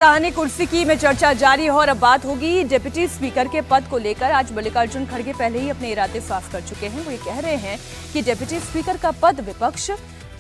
कहानी कुर्सी की में चर्चा जारी है और अब बात होगी डिप्टी स्पीकर के पद को लेकर। आज मल्लिकार्जुन खड़गे पहले ही अपने इरादे साफ कर चुके हैं। वो ये कह रहे हैं कि डिप्टी स्पीकर का पद विपक्ष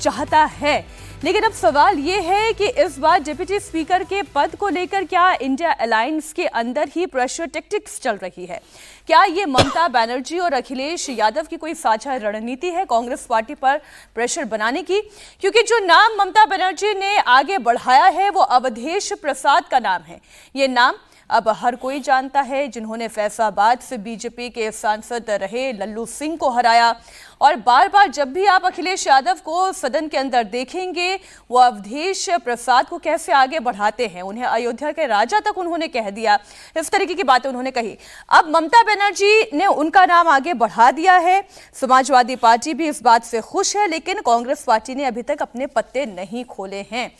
चाहता है, लेकिन अब सवाल ये है कि इस बार डिप्टी स्पीकर के पद को लेकर क्या इंडिया अलायंस के अंदर ही प्रेशर टैक्टिक्स चल रही है? क्या ये ममता बनर्जी और अखिलेश यादव की कोई साझा रणनीति है कांग्रेस पार्टी पर प्रेशर बनाने की? क्योंकि जो नाम ममता बनर्जी ने आगे बढ़ाया है वो अवधेश प्रसाद का नाम है। ये नाम अब हर कोई जानता है, जिन्होंने फैसलाबाद से बीजेपी के सांसद रहे लल्लू सिंह को हराया। और बार बार जब भी आप अखिलेश यादव को सदन के अंदर देखेंगे, वो अवधेश प्रसाद को कैसे आगे बढ़ाते हैं। उन्हें अयोध्या के राजा तक उन्होंने कह दिया, इस तरीके की बातें उन्होंने कही। अब ममता बनर्जी ने उनका नाम आगे बढ़ा दिया है। समाजवादी पार्टी भी इस बात से खुश है, लेकिन कांग्रेस पार्टी ने अभी तक अपने पत्ते नहीं खोले हैं।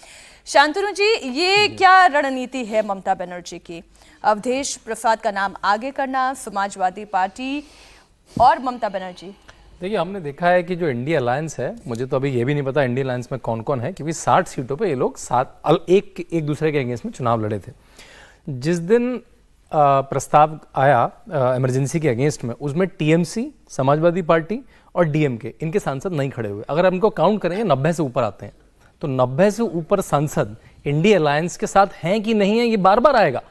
शांतनु जी, ये क्या रणनीति है ममता बनर्जी की? अवधेश प्रसाद का नाम आगे करना, समाजवादी पार्टी और ममता बनर्जी। देखिए, हमने देखा है कि जो इंडिया अलायंस है, मुझे तो अभी ये भी नहीं पता इंडिया अलायंस में कौन कौन है, क्योंकि 60 सीटों पे ये लोग एक दूसरे के अगेंस्ट में चुनाव लड़े थे। जिस दिन प्रस्ताव आया इमरजेंसी के अगेंस्ट में, उसमें टीएमसी, समाजवादी पार्टी और डीएमके, इनके सांसद नहीं खड़े हुए। अगर हम इनको काउंट करेंगे 90 से ऊपर आते हैं, तो 90 से ऊपर सांसद इंडिया अलायंस के साथ हैं कि नहीं है, ये बार बार आएगा।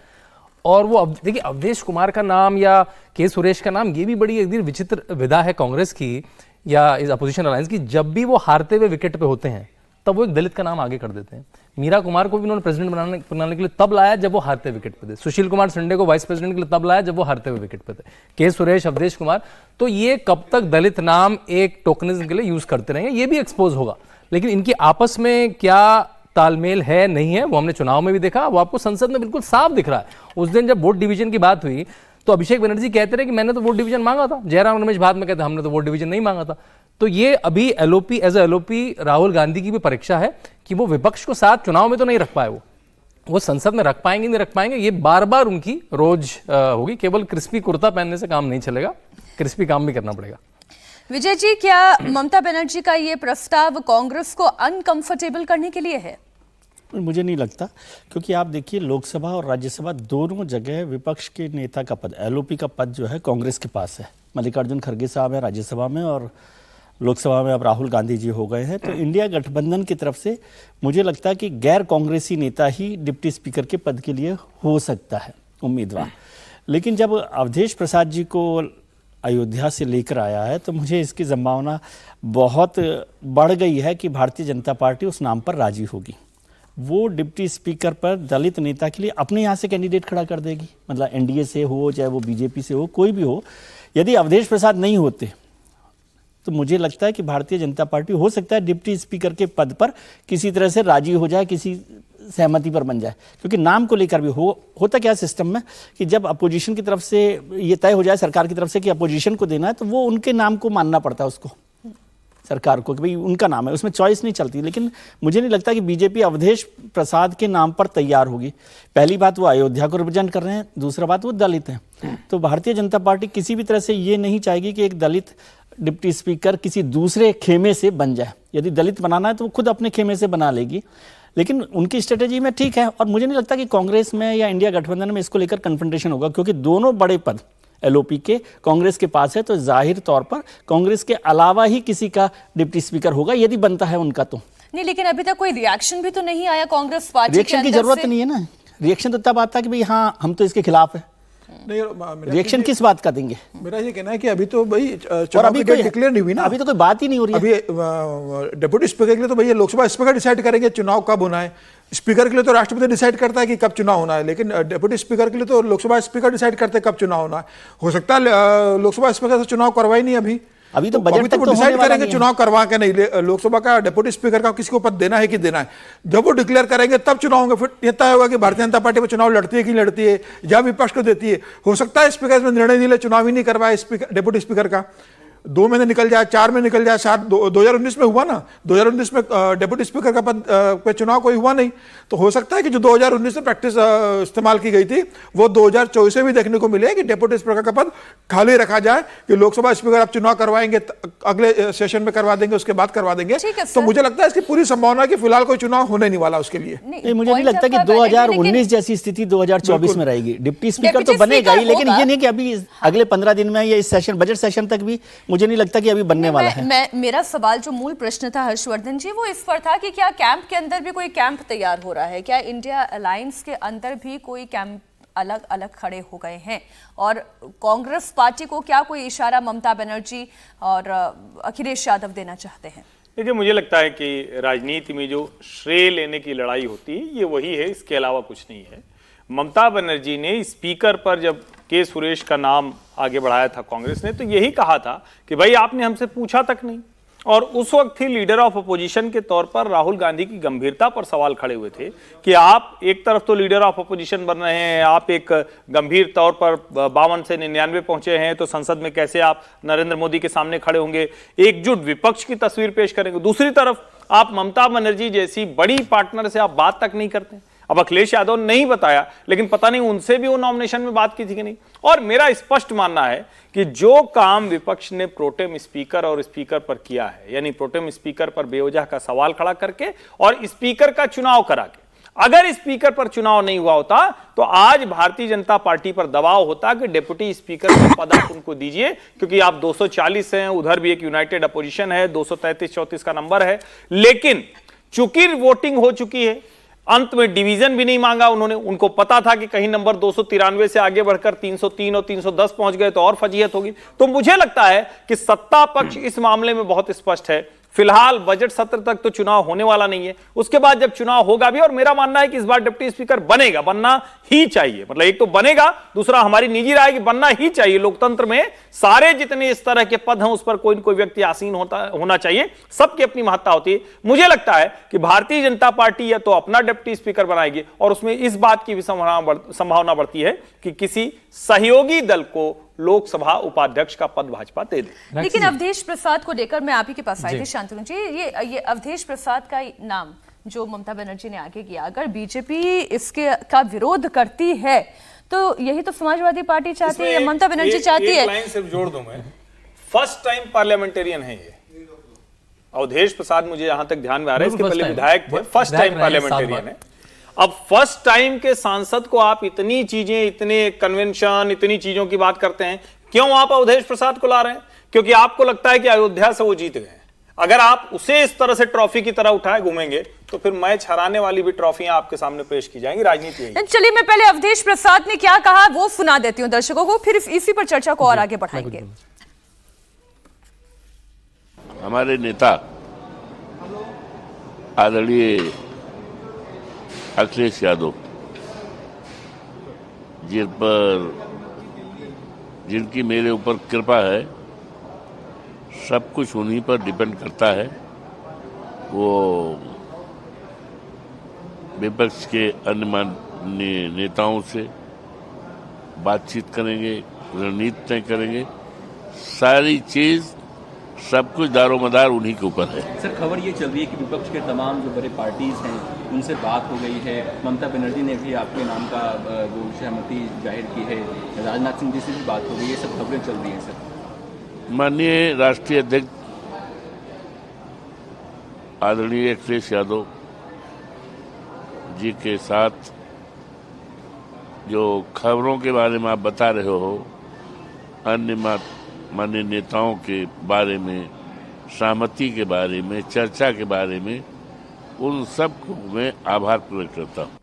और वो देखिए, अवधेश कुमार का नाम या के सुरेश का नाम, ये भी बड़ी एक विचित्र विधा है कांग्रेस की या इस अपोजिशन अलायंस की। जब भी वो हारते हुए विकेट पे होते हैं, तब वो एक दलित का नाम आगे कर देते हैं। मीरा कुमार को भी उन्होंने प्रेसिडेंट बनाने के लिए तब लाया जब वो हारते विकेट पे थे। सुशील कुमार संडे को वाइस प्रेसिडेंट के लिए तब लाया जब वो हारते हुए विकेट पे थे। के सुरेश, अवधेश कुमार, तो ये कब तक दलित नाम एक टोकनिज्म के लिए यूज करते रहेंगे, ये भी एक्सपोज होगा। लेकिन इनकी आपस में क्या तालमेल है नहीं है, वो हमने चुनाव में भी देखा, वो आपको संसद में बिल्कुल साफ दिख रहा है। उस दिन जब वोट डिवीजन की बात हुई, तो अभिषेक बनर्जी कहते रहे कि मैंने तो वोट डिवीजन मांगा था। जयराम रमेश बाद में कहते हमने तो वोट डिवीजन नहीं मांगा था। तो ये अभी LOP as LOP Rahul Gandhi की भी परीक्षा है कि वो विपक्ष को साथ चुनाव में तो नहीं रख पाए, वो संसद में रख पाएंगे नहीं रख पाएंगे, ये बार बार उनकी रोज होगी। केवल क्रिस्पी कुर्ता पहनने से काम नहीं चलेगा, क्रिस्पी काम भी करना पड़ेगा। विजय जी, क्या ममता बनर्जी का ये प्रस्ताव कांग्रेस को अनकंफर्टेबल करने के लिए है? मुझे नहीं लगता, क्योंकि आप देखिए, लोकसभा और राज्यसभा दोनों जगह विपक्ष के नेता का पद, एलओपी का पद जो है कांग्रेस के पास है। मल्लिकार्जुन खड़गे साहब है राज्यसभा में और लोकसभा में अब राहुल गांधी जी हो गए हैं। तो इंडिया गठबंधन की तरफ से मुझे लगता है कि गैर कांग्रेसी नेता ही डिप्टी स्पीकर के पद के लिए हो सकता है उम्मीदवार। लेकिन जब अवधेश प्रसाद जी को अयोध्या से लेकर आया है, तो मुझे इसकी संभावना बहुत बढ़ गई है कि भारतीय जनता पार्टी उस नाम पर राजी होगी। वो डिप्टी स्पीकर पर दलित नेता के लिए अपने यहाँ से कैंडिडेट खड़ा कर देगी। मतलब एनडीए से हो, चाहे वो बीजेपी से हो, कोई भी हो। यदि अवधेश प्रसाद नहीं होते, तो मुझे लगता है कि भारतीय जनता पार्टी हो सकता है डिप्टी स्पीकर के पद पर किसी तरह से राजी हो जाए, किसी सहमति पर बन जाए। क्योंकि नाम को लेकर भी होता क्या सिस्टम में कि जब अपोजिशन की तरफ से ये तय हो जाए, सरकार की तरफ से कि अपोजिशन को देना है, तो वो उनके नाम को मानना पड़ता है उसको, सरकार को, कि भाई उनका नाम है, उसमें चॉइस नहीं चलती। लेकिन मुझे नहीं लगता कि बीजेपी अवधेश प्रसाद के नाम पर तैयार होगी। पहली बात, वो अयोध्या को रिप्रेजेंट कर रहे हैं, दूसरा बात, वो दलित हैं। तो भारतीय जनता पार्टी किसी भी तरह से ये नहीं चाहेगी कि एक दलित डिप्टी स्पीकर किसी दूसरे खेमे से बन जाए। यदि दलित बनाना है तो वो खुद अपने खेमे से बना लेगी। लेकिन उनकी स्ट्रेटेजी में ठीक है, और मुझे नहीं लगता कि कांग्रेस में या इंडिया गठबंधन में इसको लेकर कन्फ्रंटेशन होगा, क्योंकि दोनों बड़े पद एलओपी के कांग्रेस के पास है। तो जाहिर तौर पर कांग्रेस के अलावा ही किसी का डिप्टी स्पीकर होगा, यदि बनता है उनका तो। नहीं, लेकिन अभी तक कोई रिएक्शन भी तो नहीं आया कांग्रेस पार्टी के अंदर से। रिएक्शन की जरूरत नहीं है ना। रिएक्शन तो तब आता है कि भाई हाँ, हम तो इसके खिलाफ है। रिएक्शन किस बात का देंगे? मेरा ये कहना है कि अभी तो भाई चुनाव की डेट डिक्लेयर नहीं हुई ना, अभी तो कोई बात ही नहीं हो रही है। अभी डिप्टी स्पीकर के लिए तो भैया लोकसभा स्पीकर डिसाइड करेंगे चुनाव कब होना है। स्पीकर के लिए तो राष्ट्रपति डिसाइड करता है कि कब चुनाव होना है, लेकिन डिप्टी स्पीकर के लिए तो लोकसभा स्पीकर डिसाइड करते हैं कब चुनाव होना है। हो सकता है लोकसभा स्पीकर से चुनाव करवाई नहीं अभी तो बजट तक डिसाइड करेंगे चुनाव करवा के नहीं। लोकसभा का डिप्टी स्पीकर का किसी को पद देना है कि देना है, जब वो डिक्लेयर करेंगे तब चुनाव होंगे। फिर ये तय होगा कि भारतीय जनता पार्टी में चुनाव लड़ती है कि लड़ती है, या विपक्ष को देती है। हो सकता है स्पीकर में निर्णय नहीं ले, चुनाव ही नहीं करवाए स्पीकर डिप्टी स्पीकर का। 2 महीने निकल जाए, 4 महीने निकल जाए, 2019 में हुआ ना, 2019 में डेप्यूटी स्पीकर का पद पे चुनाव कोई हुआ नहीं, तो हो सकता है कि जो 2019 में प्रैक्टिस इस्तेमाल की गई थी वो 2024 में भी देखने को मिले कि डेप्यूटी स्पीकर का पद खाली रखा जाए, कि लोकसभा स्पीकर आप चुनाव करवाएंगे अगले सेशन में करवा देंगे, उसके बाद करवा देंगे। तो मुझे लगता है इसकी पूरी संभावना है कि फिलहाल कोई चुनाव होने नहीं वाला उसके लिए। नहीं, मुझे नहीं लगता कि 2019 जैसी स्थिति 2024 में रहेगी। डिप्टी स्पीकर तो बनेगा ही, लेकिन ये नहीं कि अभी अगले 15 दिन में या इस सेशन बजट सेशन तक भी मुझे नहीं लगता कि अभी बनने वाला है। मेरा सवाल जो मूल प्रश्न था हर्षवर्धन जी वो इस पर था कि क्या कैंप के अंदर भी कोई कैंप तैयार हो रहा है, क्या इंडिया अलायंस के अंदर भी कोई कैंप अलग अलग खड़े हो गए हैं, और कांग्रेस पार्टी को क्या कोई इशारा ममता बनर्जी और अखिलेश यादव देना चाहते हैं? देखिए, मुझे लगता है कि राजनीति में जो श्रेय लेने की लड़ाई होती है ये वही है, इसके अलावा कुछ नहीं है। ममता बनर्जी ने स्पीकर पर जब के सुरेश का नाम आगे बढ़ाया था कांग्रेस ने, तो यही कहा था कि भाई आपने हमसे पूछा तक नहीं, और उस वक्त ही लीडर ऑफ अपोजिशन के तौर पर राहुल गांधी की गंभीरता पर सवाल खड़े हुए थे कि आप एक तरफ तो लीडर ऑफ अपोजिशन बन रहे हैं, आप एक गंभीर तौर पर 52 से 99 पहुंचे हैं, तो संसद में कैसे आप नरेंद्र मोदी के सामने खड़े होंगे, एकजुट विपक्ष की तस्वीर पेश करेंगे। दूसरी तरफ आप ममता बनर्जी जैसी बड़ी पार्टनर से आप बात तक नहीं करते। अब अखिलेश यादव ने नहीं बताया, लेकिन पता नहीं उनसे भी वो नॉमिनेशन में बात की थी कि नहीं। और मेरा स्पष्ट मानना है कि जो काम विपक्ष ने प्रोटेम स्पीकर और स्पीकर पर किया है, यानी प्रोटेम स्पीकर पर बेवजह का सवाल खड़ा करके और स्पीकर का चुनाव करा के, अगर स्पीकर पर चुनाव नहीं हुआ होता तो आज भारतीय जनता पार्टी पर दबाव होता कि डिप्टी स्पीकर का पद आप उनको दीजिए, क्योंकि आप 240 हैं, उधर भी एक यूनाइटेड अपोजिशन है, 233-34 का नंबर है। लेकिन चूंकि वोटिंग हो चुकी है, अंत में डिवीजन भी नहीं मांगा उन्होंने, उनको पता था कि कहीं नंबर 293 से आगे बढ़कर 303 और 310 पहुंच गए तो और फजीहत होगी। तो मुझे लगता है कि सत्ता पक्ष इस मामले में बहुत स्पष्ट है। फिलहाल बजट सत्र तक तो चुनाव होने वाला नहीं है, उसके बाद जब चुनाव होगा भी, और मेरा मानना है कि इस बार डिप्टी स्पीकर बनेगा, बनना ही चाहिए। मतलब एक तो बनेगा, दूसरा हमारी निजी राय कि बनना ही चाहिए। लोकतंत्र में सारे जितने इस तरह के पद हैं उस पर कोई न कोई व्यक्ति आसीन होना चाहिए, सबकी अपनी महत्ता होती है। मुझे लगता है कि भारतीय जनता पार्टी या तो अपना डिप्टी स्पीकर बनाएगी, और उसमें इस बात की भी संभावना बढ़ती है कि किसी सहयोगी दल को लोकसभा उपाध्यक्ष का पद भाजपा दे दे। लेकिन अवधेश प्रसाद को लेकर मैं आप ही के पास आई थी शांतनु जी, ये अवधेश प्रसाद का नाम जो ममता बनर्जी ने आगे किया, अगर बीजेपी इसके का विरोध करती है तो यही तो समाजवादी पार्टी चाहती है, ममता बनर्जी चाहती है। लाइन सिर्फ जोड़ दूं मैं, फर्स्ट टाइम पार्लियामेंटेरियन है ये अवधेश प्रसाद, मुझे जहां तक ध्यान में आ रहा है, इसके पहले विधायक थे, फर्स्ट टाइम पार्लियामेंटेरियन है। अब फर्स्ट टाइम के सांसद को आप इतनी चीजें, इतने कन्वेंशन, इतनी चीजों की बात करते हैं, क्यों आप अवधेश प्रसाद को ला रहे हैं? क्योंकि आपको लगता है कि अयोध्या से वो जीत गए। अगर आप उसे इस तरह से ट्रॉफी की तरह उठाए घूमेंगे तो फिर मैच हराने वाली भी ट्रॉफियां आपके सामने पेश की जाएंगी। राजनीति है। चलिए मैं पहले अवधेश प्रसाद ने क्या कहा वो सुना देती हूं दर्शकों को, फिर इसी पर चर्चा को और आगे बढ़ाएंगे। हमारे नेता आदरणीय अखिलेश यादव, जिन पर जिनकी मेरे ऊपर कृपा है, सब कुछ उन्हीं पर डिपेंड करता है। वो विपक्ष के अन्य माननीय नेताओं से बातचीत करेंगे, रणनीति तय करेंगे, सारी चीज सब कुछ दारोमदार उन्हीं के ऊपर है। सर, खबर ये चल रही है कि विपक्ष के तमाम जो बड़े पार्टीज हैं उनसे बात हो गई है, ममता बनर्जी ने भी आपके नाम का वो सहमति जाहिर की है, राजनाथ सिंह जी से भी बात हो गई है, सब खबरें चल रही हैं सर। माननीय राष्ट्रीय अध्यक्ष आदरणीय अखिलेश यादव जी के साथ जो खबरों के बारे में आप बता रहे हो, अन्य माननीय नेताओं के बारे में, सहमति के बारे में, चर्चा के बारे में, उन सबको मैं आभार प्रकट करता हूँ।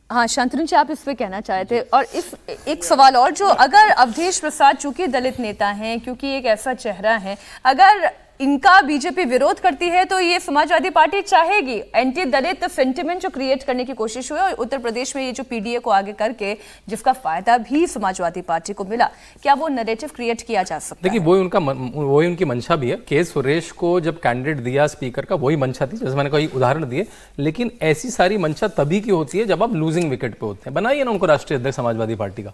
हाँ शांतनु जी, आप इस पे कहना चाहे थे। और इस एक सवाल और, जो अगर अवधेश प्रसाद चूंकि दलित नेता हैं, क्योंकि एक ऐसा चेहरा है, अगर इनका बीजेपी विरोध करती है तो ये समाजवादी पार्टी चाहेगी एंटी दलित सेंटिमेंट जो क्रिएट करने की कोशिश हुई, और उत्तर प्रदेश में ये जो पीडीए को आगे करके जिसका फायदा भी समाजवादी पार्टी को मिला, क्या वो नैरेटिव क्रिएट किया जा सकता है? देखिए, वही उनकी मंशा भी है। के सुरेश को जब कैंडिडेट दिया स्पीकर का, वही मंशा थी, जैसे मैंने कई उदाहरण दिए। लेकिन ऐसी सारी मंशा तभी की होती है जब आप लूजिंग विकेट पे होते हैं। बनाइए ना उनको राष्ट्रीय अध्यक्ष समाजवादी पार्टी का।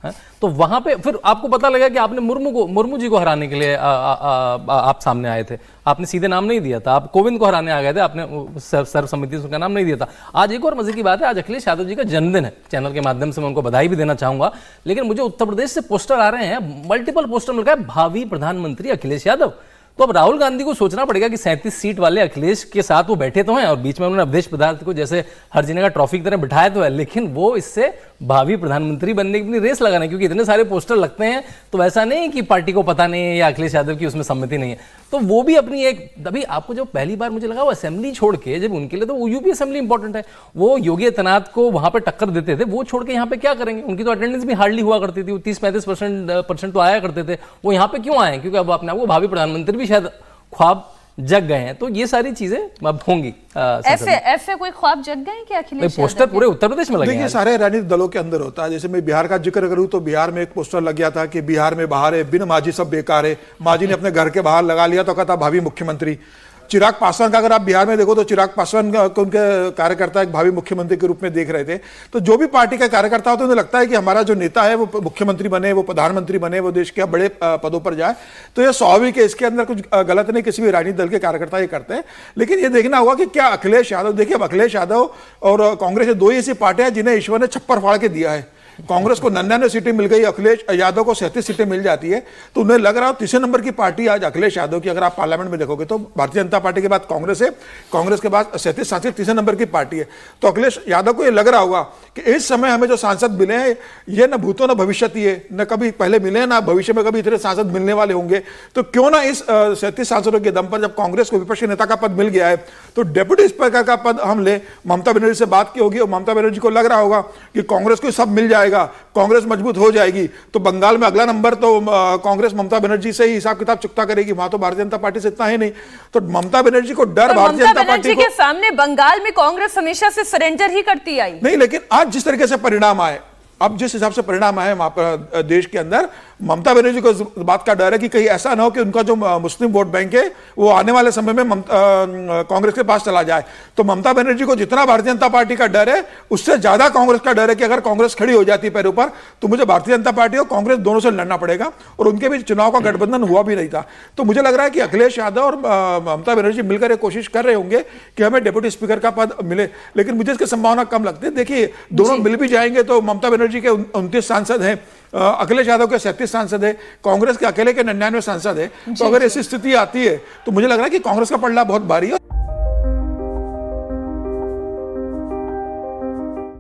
है? तो वहां पे फिर आपको पता लगा कि आपने मुर्मू जी को हराने के लिए आप सामने आए थे, आपने सीधे नाम नहीं दिया था, आप कोविंद को हराने आ गए थे, आपने सर्वसम्मति से उनका नाम नहीं दिया था। आज एक और मजे की बात है, आज अखिलेश यादव जी का जन्मदिन है, चैनल के माध्यम से मैं उनको बधाई भी देना चाहूंगा, लेकिन मुझे उत्तर प्रदेश से पोस्टर आ रहे हैं, मल्टीपल पोस्टर मिल रहा है, भावी प्रधानमंत्री अखिलेश यादव। तो अब राहुल गांधी को सोचना पड़ेगा कि 37 सीट वाले अखिलेश के साथ वो बैठे तो हैं और बीच में उन्होंने अवधेश पदार्थ को जैसे हर जगह का ट्रॉफी की तरह बिठाया तो है, लेकिन वो इससे भावी प्रधानमंत्री बनने की अपनी रेस लगाना है, क्योंकि इतने सारे पोस्टर लगते हैं तो ऐसा नहीं कि पार्टी को पता नहीं है या अखिलेश यादव की उसमें सम्मति नहीं है, तो वो भी अपनी एक तभी आपको जो पहली बार मुझे लगा वो असेंबली छोड़ के, जब उनके लिए तो वो यूपी असेंबली इंपॉर्टेंट है, वो योगी आदित्यनाथ को वहां पे टक्कर देते थे, वो छोड़ के यहाँ पे क्या करेंगे? उनकी तो अटेंडेंस भी हार्डली हुआ करती थी, 30-35% तो आया करते थे, वो यहाँ पे क्यों आए? क्योंकि अब अपने आपको भावी प्रधानमंत्री भी शायद ख्वाब जग गए हैं, तो ये सारी चीजें अब होंगी। ऐसे कोई ख्वाब जग गए कि अखिलेश पोस्टर पूरे उत्तर प्रदेश में लगे देखिए, सारे राजनीतिक दलों के अंदर होता है। जैसे मैं बिहार का जिक्र करूं तो बिहार में एक पोस्टर लग गया था कि बिहार में बाहर है, बिन मांझी सब बेकार है, मांझी ने अपने घर के बाहर लगा लिया तो कहता भावी मुख्यमंत्री। चिराग पासवान का अगर आप बिहार में देखो तो चिराग पासवान को उनके कार्यकर्ता एक भावी मुख्यमंत्री के रूप में देख रहे थे। तो जो भी पार्टी का कार्यकर्ता होता है उन्हें लगता है कि हमारा जो नेता है वो मुख्यमंत्री बने, वो प्रधानमंत्री बने, वो देश के बड़े पदों पर जाए। तो ये स्वाभाविक है, इसके अंदर कुछ गलत नहीं, किसी भी राजनीतिक दल के कार्यकर्ता ये करते हैं। लेकिन ये देखना होगा कि क्या अखिलेश यादव, देखिए अब अखिलेश यादव और कांग्रेस ये दो ही ऐसी पार्टियां जिन्हें ईश्वर ने छप्पर फाड़ के दिया है। कांग्रेस को 99 सीटें मिल गई, अखिलेश यादव को 37 सीटें मिल जाती है, तो उन्हें लग रहा है तीसरे नंबर की पार्टी आज अखिलेश यादव की। अगर आप पार्लियामेंट में देखोगे तो भारतीय जनता पार्टी के बाद कांग्रेस है, कांग्रेस के बाद 37 सांसद तीसरे नंबर की पार्टी है। तो अखिलेश यादव को ये लग रहा होगा कि इस समय हमें जो सांसद मिले हैं ये न भूतो न भविष्यति है, न कभी पहले मिले ना भविष्य में कभी इतने सांसद मिलने वाले होंगे। तो क्यों ना इस 37 सांसदों के दम पर जब कांग्रेस को विपक्षी नेता का पद मिल गया है तो डेप्यूटी स्पीकर का पद हम ले। ममता बनर्जी से बात की होगी और ममता बनर्जी को लग रहा होगा कि कांग्रेस को सब मिल जाएगा, कांग्रेस मजबूत हो जाएगी, तो बंगाल में अगला नंबर तो कांग्रेस ममता बनर्जी से ही हिसाब किताब चुकता करेगी। वहां तो भारतीय जनता पार्टी से इतना ही नहीं, तो ममता बनर्जी को डर भारतीय जनता पार्टी के सामने बंगाल में कांग्रेस हमेशा से सरेंडर ही करती आई नहीं। लेकिन आज जिस तरीके से परिणाम आए, अब जिस हिसाब से परिणाम आए वहां पर देश के अंदर, ममता बनर्जी को इस बात का डर है कि कहीं ऐसा ना हो कि उनका जो मुस्लिम वोट बैंक है वो आने वाले समय में कांग्रेस के पास चला जाए। तो ममता बनर्जी को जितना भारतीय जनता पार्टी का डर है उससे ज्यादा कांग्रेस का डर है कि अगर कांग्रेस खड़ी हो जाती है पैरों पर तो मुझे भारतीय जनता पार्टी और कांग्रेस दोनों से लड़ना पड़ेगा। और उनके बीच चुनाव का गठबंधन हुआ भी नहीं था। तो मुझे लग रहा है कि अखिलेश यादव और ममता बनर्जी मिलकर कोशिश कर रहे होंगे कि हमें डिप्टी स्पीकर का पद मिले, लेकिन मुझे इसकी संभावना कम लगती है। देखिए, दोनों मिल भी जाएंगे तो ममता बनर्जी के 29 सांसद हैं, अखिलेश यादव के 37 सांसद है, कांग्रेस के अकेले के 99 सांसद है। तो अगर ऐसी स्थिति आती है तो मुझे लग रहा है कि कांग्रेस का पलड़ा बहुत भारी है।